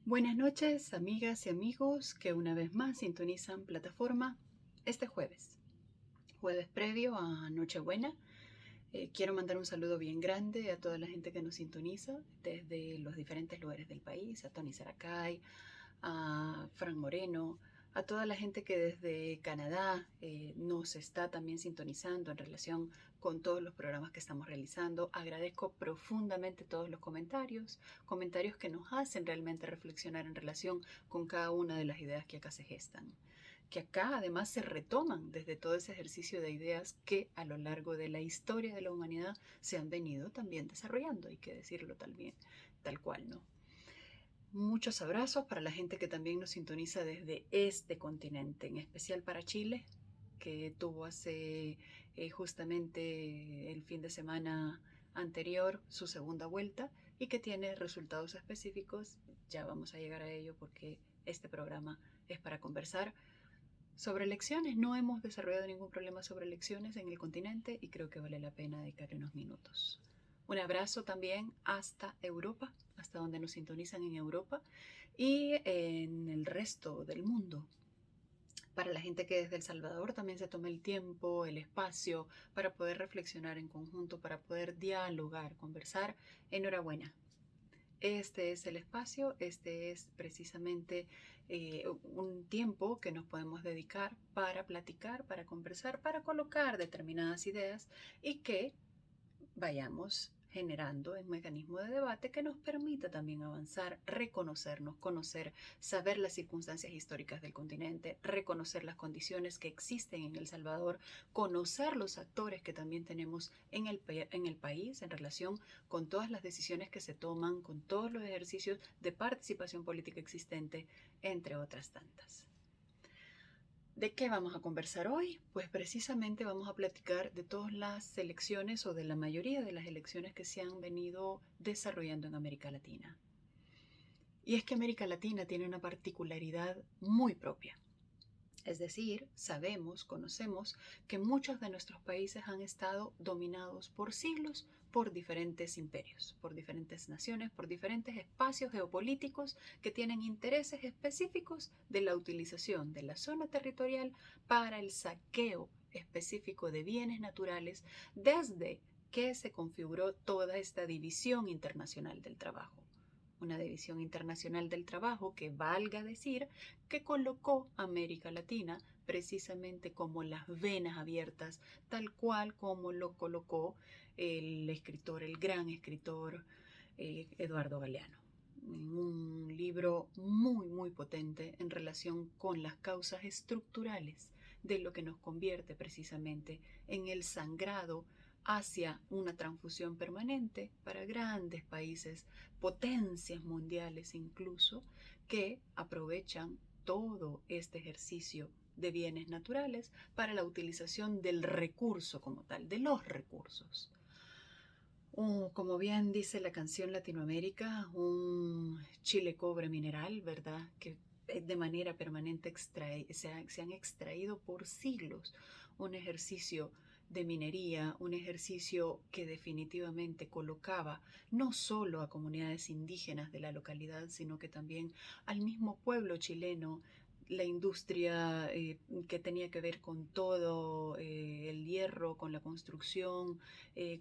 Buenas noches, amigas y amigos que una vez más sintonizan plataforma este jueves previo a Nochebuena. Quiero mandar un saludo bien grande a toda la gente que nos sintoniza desde los diferentes lugares del país, a Tony Saracay, a Fran Moreno, a toda la gente que desde Canadá nos está también sintonizando en relación con todos los programas que estamos realizando. Agradezco profundamente todos los comentarios que nos hacen realmente reflexionar en relación con cada una de las ideas que acá se gestan, que acá además se retoman desde todo ese ejercicio de ideas que a lo largo de la historia de la humanidad se han venido también desarrollando, hay que decirlo también, tal cual, ¿no? Muchos abrazos para la gente que también nos sintoniza desde este continente, en especial para Chile, que tuvo hace justamente el fin de semana anterior su segunda vuelta y que tiene resultados específicos. Ya vamos a llegar a ello porque este programa es para conversar sobre elecciones. No hemos desarrollado ningún problema sobre elecciones en el continente y creo que vale la pena dedicarle unos minutos. Un abrazo también hasta Europa, hasta donde nos sintonizan en Europa y en el resto del mundo. Para la gente que desde El Salvador también se tome el tiempo, el espacio para poder reflexionar en conjunto, para poder dialogar, conversar, enhorabuena. Este es el espacio, este es precisamente un tiempo que nos podemos dedicar para platicar, para conversar, para colocar determinadas ideas y que vayamos generando un mecanismo de debate que nos permita también avanzar, reconocernos, conocer, saber las circunstancias históricas del continente, reconocer las condiciones que existen en El Salvador, conocer los actores que también tenemos en el país en relación con todas las decisiones que se toman, con todos los ejercicios de participación política existente, entre otras tantas. ¿De qué vamos a conversar hoy? Pues precisamente vamos a platicar de todas las elecciones o de la mayoría de las elecciones que se han venido desarrollando en América Latina. Y es que América Latina tiene una particularidad muy propia. Es decir, sabemos, conocemos que muchos de nuestros países han estado dominados por siglos por diferentes imperios, por diferentes naciones, por diferentes espacios geopolíticos que tienen intereses específicos de la utilización de la zona territorial para el saqueo específico de bienes naturales desde que se configuró toda esta división internacional del trabajo. Una división internacional del trabajo que, valga decir, que colocó a América Latina precisamente como las venas abiertas, tal cual como lo colocó el escritor, el gran escritor Eduardo Galeano, en un libro muy, muy potente en relación con las causas estructurales de lo que nos convierte precisamente en el sangrado hacia una transfusión permanente para grandes países, potencias mundiales incluso, que aprovechan todo este ejercicio de bienes naturales para la utilización del recurso como tal, de los recursos. Como bien dice la canción Latinoamérica, un chile cobre mineral, ¿verdad? Que de manera permanente se han extraído por siglos, un ejercicio de minería, un ejercicio que definitivamente colocaba no solo a comunidades indígenas de la localidad, sino que también al mismo pueblo chileno, la industria que tenía que ver con todo el hierro, con la construcción,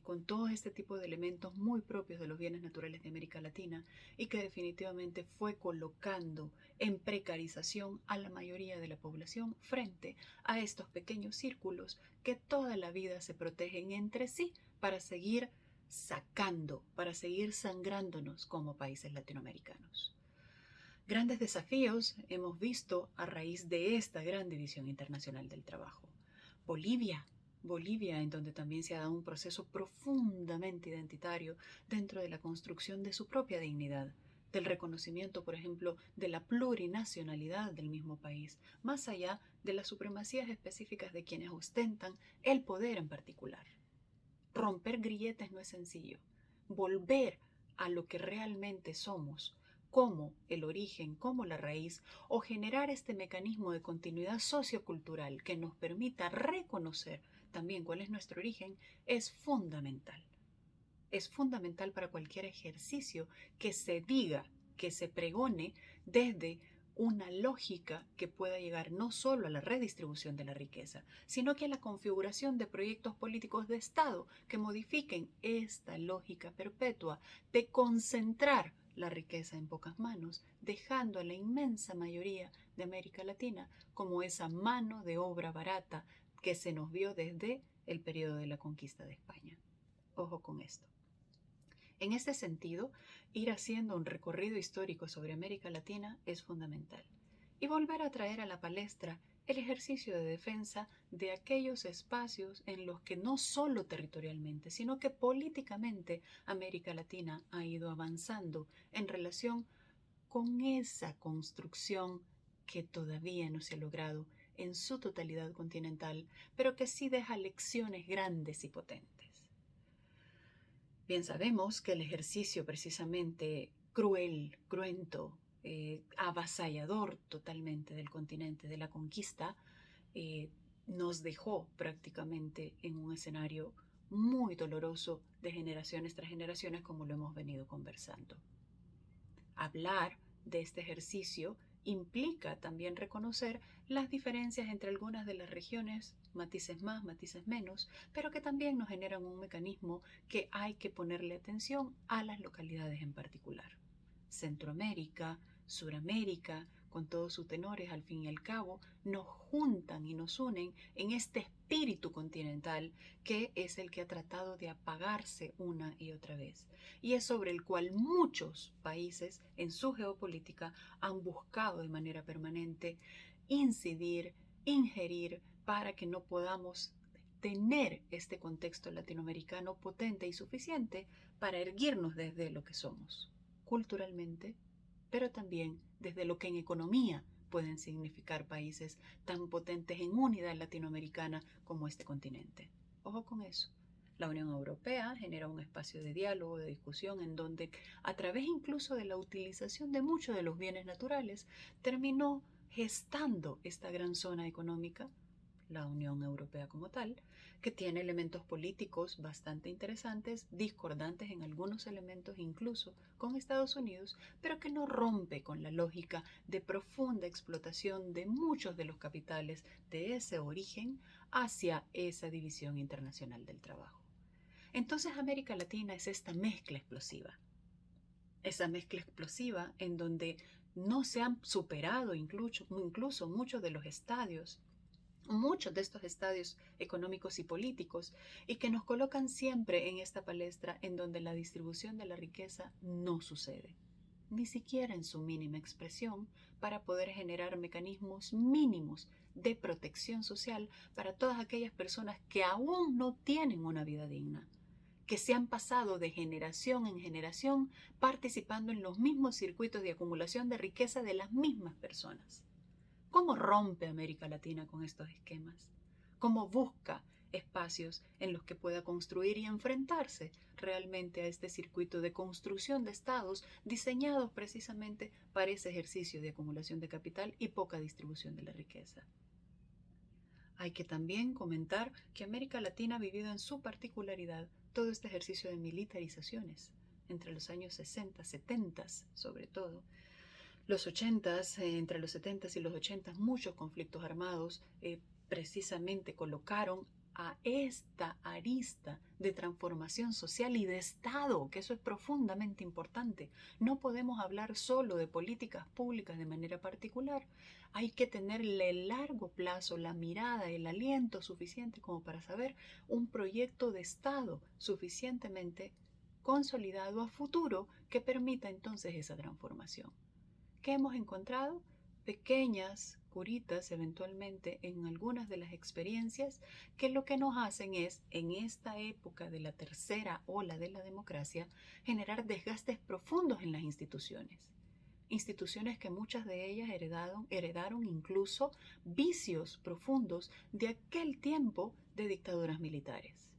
con todo este tipo de elementos muy propios de los bienes naturales de América Latina y que definitivamente fue colocando en precarización a la mayoría de la población frente a estos pequeños círculos que toda la vida se protegen entre sí para seguir sacando, para seguir sangrándonos como países latinoamericanos. Grandes desafíos hemos visto a raíz de esta gran división internacional del trabajo. Bolivia, Bolivia, en donde también se ha dado un proceso profundamente identitario dentro de la construcción de su propia dignidad, del reconocimiento, por ejemplo, de la plurinacionalidad del mismo país, más allá de las supremacías específicas de quienes ostentan el poder en particular. Romper grilletes no es sencillo. Volver a lo que realmente somos, como el origen, como la raíz, o generar este mecanismo de continuidad sociocultural que nos permita reconocer también cuál es nuestro origen, es fundamental. Es fundamental para cualquier ejercicio que se diga que se pregone desde una lógica que pueda llegar no solo a la redistribución de la riqueza, sino que a la configuración de proyectos políticos de Estado que modifiquen esta lógica perpetua de concentrar la riqueza en pocas manos, dejando a la inmensa mayoría de América Latina como esa mano de obra barata que se nos vio desde el periodo de la conquista de España. Ojo con esto. En este sentido, ir haciendo un recorrido histórico sobre América Latina es fundamental y volver a traer a la palestra el ejercicio de defensa de aquellos espacios en los que no solo territorialmente, sino que políticamente América Latina ha ido avanzando en relación con esa construcción que todavía no se ha logrado en su totalidad continental, pero que sí deja lecciones grandes y potentes. Bien sabemos que el ejercicio precisamente cruel, cruento, avasallador totalmente del continente, de la conquista, eh, nos dejó prácticamente en un escenario muy doloroso de generaciones tras generaciones, como lo hemos venido conversando. Hablar de este ejercicio implica también reconocer las diferencias entre algunas de las regiones, matices más, matices menos, pero que también nos generan un mecanismo que hay que ponerle atención a las localidades en particular. Centroamérica, Suramérica, con todos sus tenores, al fin y al cabo, nos juntan y nos unen en este espíritu continental que es el que ha tratado de apagarse una y otra vez. Y es sobre el cual muchos países en su geopolítica han buscado de manera permanente incidir, ingerir, para que no podamos tener este contexto latinoamericano potente y suficiente para erguirnos desde lo que somos, culturalmente, pero también desde lo que en economía pueden significar países tan potentes en unidad latinoamericana como este continente. Ojo con eso. La Unión Europea genera un espacio de diálogo, de discusión, en donde, a través incluso de la utilización de muchos de los bienes naturales, terminó gestando esta gran zona económica, la Unión Europea como tal, que tiene elementos políticos bastante interesantes, discordantes en algunos elementos incluso con Estados Unidos, pero que no rompe con la lógica de profunda explotación de muchos de los capitales de ese origen hacia esa división internacional del trabajo. Entonces América Latina es esta mezcla explosiva, esa mezcla explosiva en donde no se han superado incluso muchos de los estadios, muchos de estos estadios económicos y políticos, y que nos colocan siempre en esta palestra en donde la distribución de la riqueza no sucede, ni siquiera en su mínima expresión, para poder generar mecanismos mínimos de protección social para todas aquellas personas que aún no tienen una vida digna, que se han pasado de generación en generación participando en los mismos circuitos de acumulación de riqueza de las mismas personas. ¿Cómo rompe América Latina con estos esquemas? ¿Cómo busca espacios en los que pueda construir y enfrentarse realmente a este circuito de construcción de estados diseñados precisamente para ese ejercicio de acumulación de capital y poca distribución de la riqueza? Hay que también comentar que América Latina ha vivido en su particularidad todo este ejercicio de militarizaciones entre los años 60, 70 sobre todo. Los 80, entre los 70 y los 80, muchos conflictos armados precisamente colocaron a esta arista de transformación social y de Estado, que eso es profundamente importante. No podemos hablar solo de políticas públicas de manera particular. Hay que tenerle el largo plazo, la mirada, el aliento suficiente como para saber un proyecto de Estado suficientemente consolidado a futuro que permita entonces esa transformación. ¿Qué hemos encontrado? Pequeñas curitas eventualmente en algunas de las experiencias que lo que nos hacen es, en esta época de la tercera ola de la democracia, generar desgastes profundos en las instituciones. Instituciones que muchas de ellas heredaron incluso vicios profundos de aquel tiempo de dictaduras militares,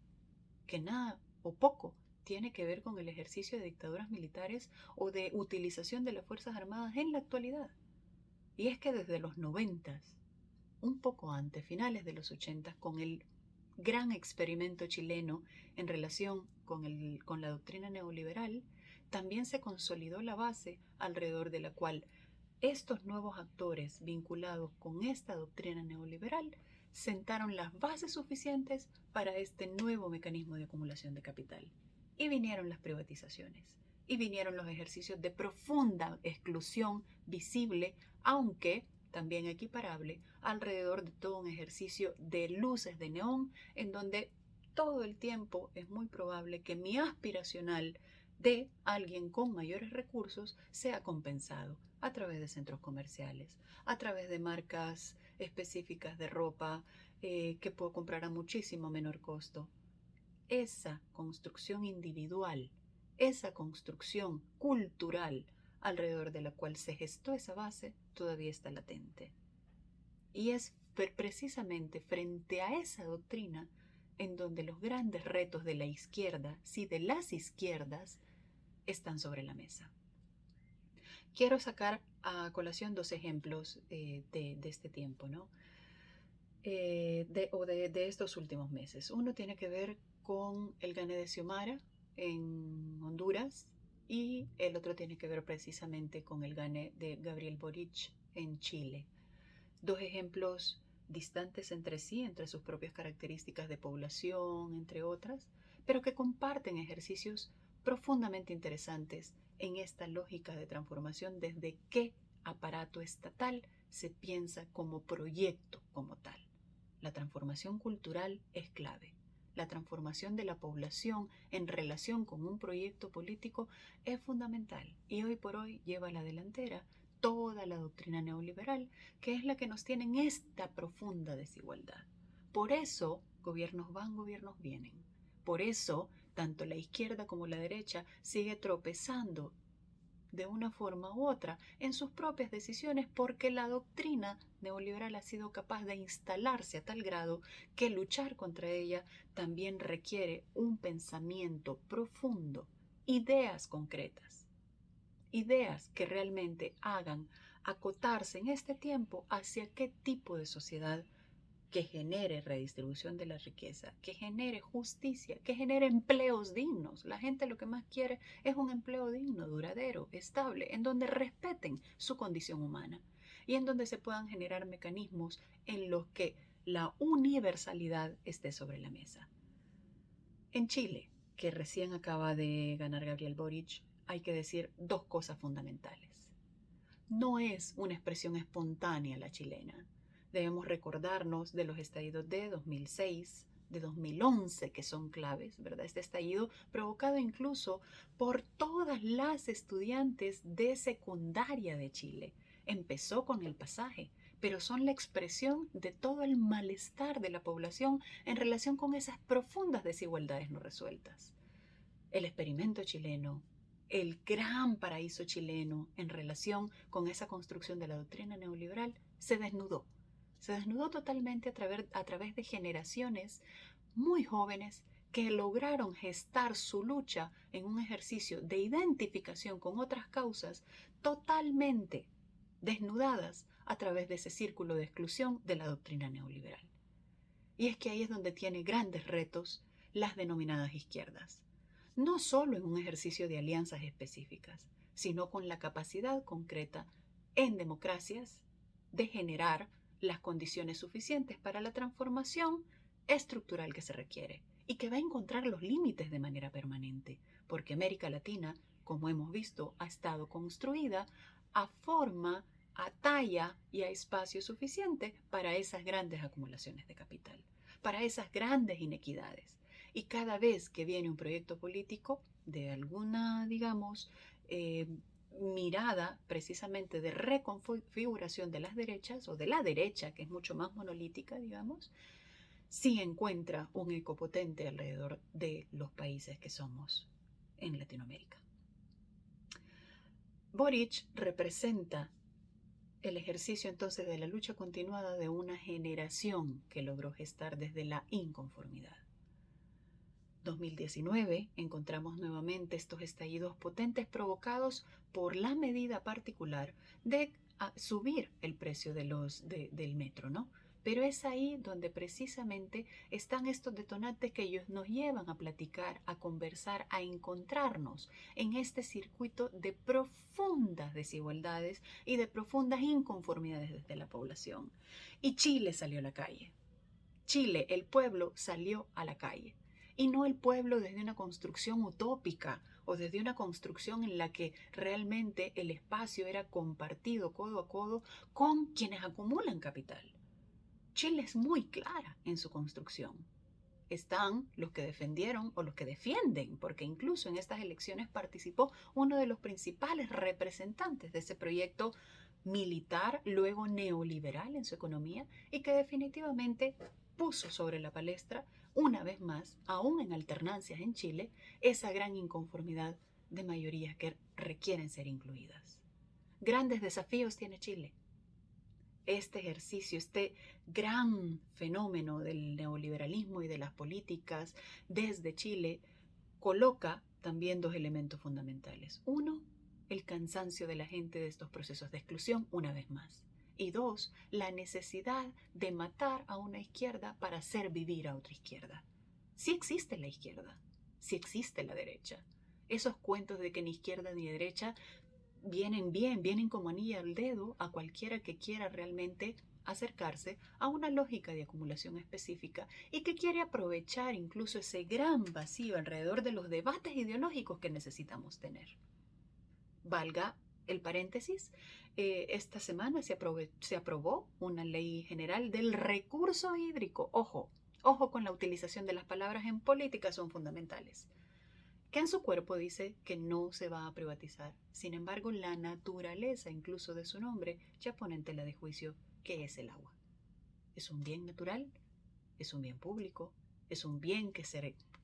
que nada o poco tiene que ver con el ejercicio de dictaduras militares o de utilización de las Fuerzas Armadas en la actualidad. Y es que desde los 90, un poco antes, finales de los 80, con el gran experimento chileno en relación con la doctrina neoliberal, también se consolidó la base alrededor de la cual estos nuevos actores vinculados con esta doctrina neoliberal sentaron las bases suficientes para este nuevo mecanismo de acumulación de capital. Y vinieron las privatizaciones, y vinieron los ejercicios de profunda exclusión visible, aunque también equiparable, alrededor de todo un ejercicio de luces de neón, en donde todo el tiempo es muy probable que mi aspiracional de alguien con mayores recursos sea compensado a través de centros comerciales, a través de marcas específicas de ropa que puedo comprar a muchísimo menor costo. Esa construcción individual, esa construcción cultural alrededor de la cual se gestó esa base, todavía está latente. Y es precisamente frente a esa doctrina en donde los grandes retos de la izquierda, sí, de las izquierdas, están sobre la mesa. Quiero sacar a colación dos ejemplos de este tiempo, ¿no? De estos últimos meses. Uno tiene que ver con el gane de Xiomara en Honduras y el otro tiene que ver precisamente con el gane de Gabriel Boric en Chile. Dos ejemplos distantes entre sí, entre sus propias características de población, entre otras, pero que comparten ejercicios profundamente interesantes en esta lógica de transformación desde qué aparato estatal se piensa como proyecto como tal. La transformación cultural es clave. La transformación de la población en relación con un proyecto político es fundamental y hoy por hoy lleva a la delantera toda la doctrina neoliberal, que es la que nos tiene en esta profunda desigualdad. Por eso, gobiernos van, gobiernos vienen. Por eso, tanto la izquierda como la derecha sigue tropezando de una forma u otra en sus propias decisiones porque la doctrina neoliberal ha sido capaz de instalarse a tal grado que luchar contra ella también requiere un pensamiento profundo, ideas concretas, ideas que realmente hagan acotarse en este tiempo hacia qué tipo de sociedad que genere redistribución de la riqueza, que genere justicia, que genere empleos dignos. La gente lo que más quiere es un empleo digno, duradero, estable, en donde respeten su condición humana y en donde se puedan generar mecanismos en los que la universalidad esté sobre la mesa. En Chile, que recién acaba de ganar Gabriel Boric, hay que decir dos cosas fundamentales. No es una expresión espontánea la chilena. Debemos recordarnos de los estallidos de 2006, de 2011, que son claves, ¿verdad? Este estallido provocado incluso por todas las estudiantes de secundaria de Chile. Empezó con el pasaje, pero son la expresión de todo el malestar de la población en relación con esas profundas desigualdades no resueltas. El experimento chileno, el gran paraíso chileno en relación con esa construcción de la doctrina neoliberal, se desnudó. Se desnudó totalmente a través de generaciones muy jóvenes que lograron gestar su lucha en un ejercicio de identificación con otras causas totalmente desnudadas a través de ese círculo de exclusión de la doctrina neoliberal. Y es que ahí es donde tiene grandes retos las denominadas izquierdas. No solo en un ejercicio de alianzas específicas, sino con la capacidad concreta en democracias de generar las condiciones suficientes para la transformación estructural que se requiere y que va a encontrar los límites de manera permanente, porque América Latina, como hemos visto, ha estado construida a forma, a talla y a espacio suficiente para esas grandes acumulaciones de capital, para esas grandes inequidades. Y cada vez que viene un proyecto político de alguna, digamos, mirada precisamente de reconfiguración de las derechas o de la derecha, que es mucho más monolítica, digamos, sí encuentra un eco potente alrededor de los países que somos en Latinoamérica. Boric representa el ejercicio entonces de la lucha continuada de una generación que logró gestar desde la inconformidad. 2019 encontramos nuevamente estos estallidos potentes provocados por la medida particular de subir el precio del metro, ¿no? Pero es ahí donde precisamente están estos detonantes que ellos nos llevan a platicar, a conversar, a encontrarnos en este circuito de profundas desigualdades y de profundas inconformidades desde la población. Y Chile salió a la calle. Chile, el pueblo, salió a la calle. Y no el pueblo desde una construcción utópica o desde una construcción en la que realmente el espacio era compartido codo a codo con quienes acumulan capital. Chile es muy clara en su construcción. Están los que defendieron o los que defienden, porque incluso en estas elecciones participó uno de los principales representantes de ese proyecto militar, luego neoliberal en su economía, y que definitivamente puso sobre la palestra, una vez más, aún en alternancias en Chile, esa gran inconformidad de mayorías que requieren ser incluidas. Grandes desafíos tiene Chile. Este ejercicio, este gran fenómeno del neoliberalismo y de las políticas desde Chile, coloca también dos elementos fundamentales. Uno, el cansancio de la gente de estos procesos de exclusión, una vez más. Y dos, la necesidad de matar a una izquierda para hacer vivir a otra izquierda. Sí existe la izquierda, sí existe la derecha. Esos cuentos de que ni izquierda ni derecha vienen bien, vienen como anilla al dedo a cualquiera que quiera realmente acercarse a una lógica de acumulación específica y que quiere aprovechar incluso ese gran vacío alrededor de los debates ideológicos que necesitamos tener. Valga el paréntesis, esta semana se aprobó una ley general del recurso hídrico. Ojo, ojo con la utilización de las palabras en política, son fundamentales, que en su cuerpo dice que no se va a privatizar. Sin embargo, la naturaleza incluso de su nombre ya pone en tela de juicio qué es el agua. ¿Es un bien natural? ¿Es un bien público? ¿Es un bien que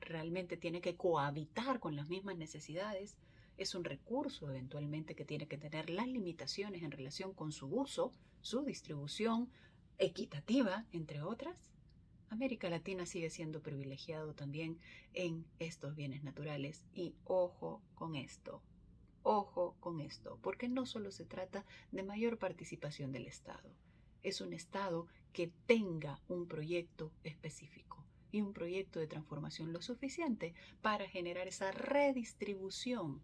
realmente tiene que cohabitar con las mismas necesidades? ¿Es un recurso eventualmente que tiene que tener las limitaciones en relación con su uso, su distribución equitativa, entre otras? América Latina sigue siendo privilegiado también en estos bienes naturales y ojo con esto, porque no solo se trata de mayor participación del Estado, es un Estado que tenga un proyecto específico y un proyecto de transformación lo suficiente para generar esa redistribución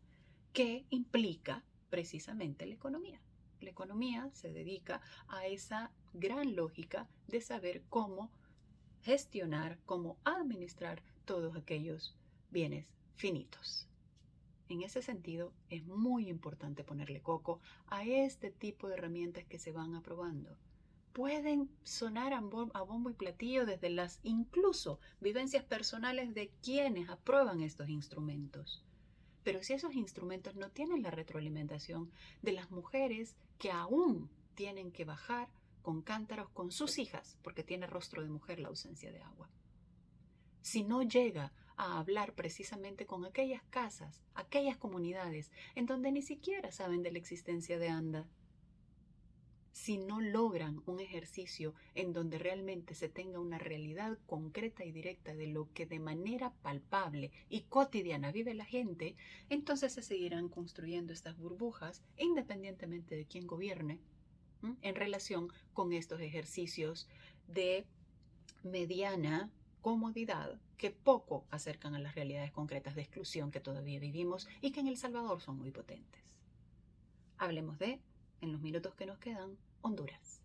que implica precisamente la economía. La economía se dedica a esa gran lógica de saber cómo gestionar, cómo administrar todos aquellos bienes finitos. En ese sentido, es muy importante ponerle coco a este tipo de herramientas que se van aprobando. Pueden sonar a bombo y platillo desde las incluso vivencias personales de quienes aprueban estos instrumentos. Pero si esos instrumentos no tienen la retroalimentación de las mujeres que aún tienen que bajar con cántaros con sus hijas, porque tiene rostro de mujer la ausencia de agua. Si no llega a hablar precisamente con aquellas casas, aquellas comunidades en donde ni siquiera saben de la existencia de ANDA, si no logran un ejercicio en donde realmente se tenga una realidad concreta y directa de lo que de manera palpable y cotidiana vive la gente, entonces se seguirán construyendo estas burbujas independientemente de quién gobierne en relación con estos ejercicios de mediana comodidad que poco acercan a las realidades concretas de exclusión que todavía vivimos y que en El Salvador son muy potentes. Hablemos de, en los minutos que nos quedan, Honduras.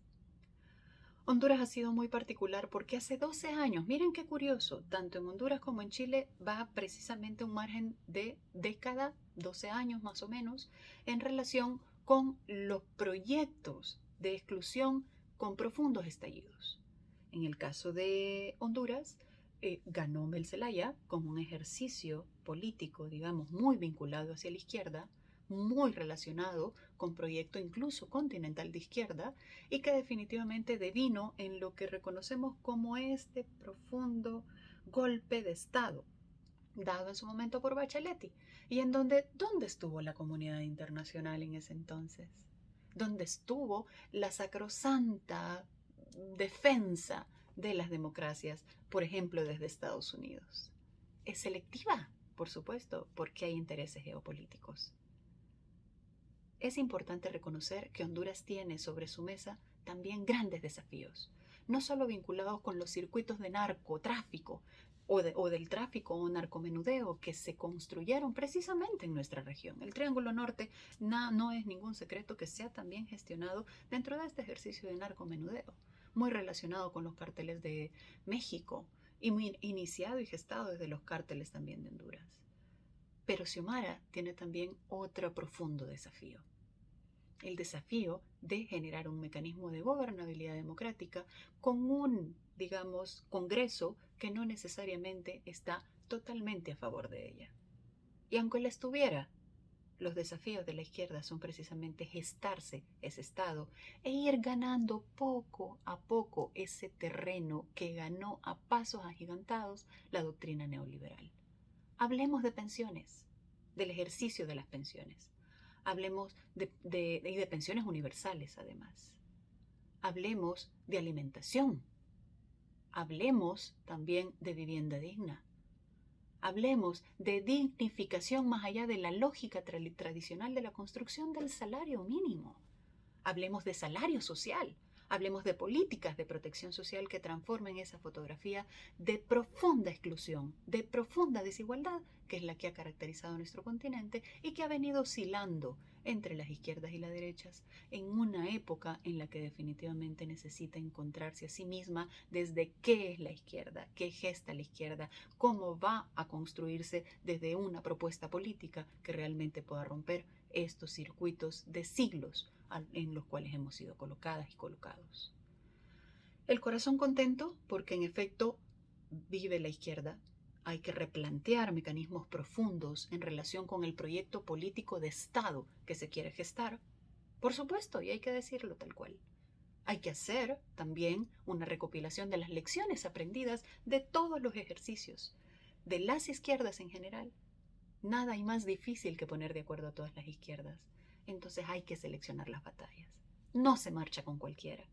Honduras ha sido muy particular porque hace 12 años, miren qué curioso, tanto en Honduras como en Chile va precisamente un margen de década, 12 años más o menos, en relación con los proyectos de exclusión con profundos estallidos. En el caso de Honduras, ganó Mel Zelaya con un ejercicio político, digamos, muy vinculado hacia la izquierda, muy relacionado con proyecto incluso continental de izquierda y que definitivamente devino en lo que reconocemos como este profundo golpe de Estado dado en su momento por Bachelet y en ¿dónde estuvo la comunidad internacional en ese entonces? ¿Dónde estuvo la sacrosanta defensa de las democracias, por ejemplo, desde Estados Unidos? Es selectiva, por supuesto, porque hay intereses geopolíticos. Es importante reconocer que Honduras tiene sobre su mesa también grandes desafíos. no solo vinculados con los circuitos de narcotráfico o del tráfico o narcomenudeo que se construyeron precisamente en nuestra región. El Triángulo Norte no es ningún secreto que sea también gestionado dentro de este ejercicio de narcomenudeo, muy relacionado con los cárteles de México y muy iniciado y gestado desde los cárteles también de Honduras. Pero Xiomara tiene también otro profundo desafío. El desafío de generar un mecanismo de gobernabilidad democrática con un, digamos, Congreso que no necesariamente está totalmente a favor de ella. Y aunque la estuviera, los desafíos de la izquierda son precisamente gestarse ese Estado e ir ganando poco a poco ese terreno que ganó a pasos agigantados la doctrina neoliberal. Hablemos de pensiones, del ejercicio de las pensiones. Hablemos de pensiones universales, además. Hablemos de alimentación. Hablemos también de vivienda digna. Hablemos de dignificación más allá de la lógica tradicional de la construcción del salario mínimo. Hablemos de salario social. Hablemos de políticas de protección social que transformen esa fotografía de profunda exclusión, de profunda desigualdad, que es la que ha caracterizado nuestro continente y que ha venido oscilando entre las izquierdas y las derechas en una época en la que definitivamente necesita encontrarse a sí misma desde qué es la izquierda, qué gesta la izquierda, cómo va a construirse desde una propuesta política que realmente pueda romper estos circuitos de siglos en los cuales hemos sido colocadas y colocados. El corazón contento porque en efecto vive la izquierda. Hay que replantear mecanismos profundos en relación con el proyecto político de Estado que se quiere gestar. Por supuesto, y hay que decirlo tal cual. Hay que hacer también una recopilación de las lecciones aprendidas de todos los ejercicios, de las izquierdas en general. Nada hay más difícil que poner de acuerdo a todas las izquierdas. Entonces hay que seleccionar las batallas. No se marcha con cualquiera.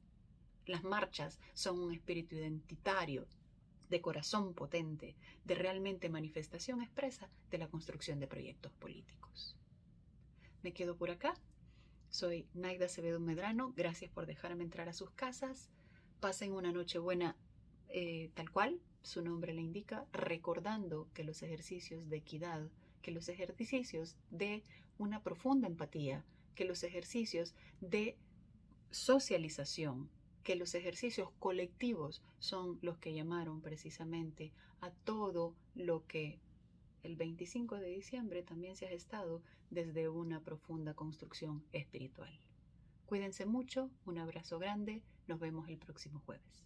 Las marchas son un espíritu identitario, de corazón potente, de realmente manifestación expresa de la construcción de proyectos políticos. Me quedo por acá. Soy Naida Acevedo Medrano. Gracias por dejarme entrar a sus casas. Pasen una noche buena tal cual su nombre le indica, recordando que los ejercicios de equidad, que los ejercicios de una profunda empatía, que los ejercicios de socialización, que los ejercicios colectivos son los que llamaron precisamente a todo lo que el 25 de diciembre también se ha gestado desde una profunda construcción espiritual. Cuídense mucho, un abrazo grande, nos vemos el próximo jueves.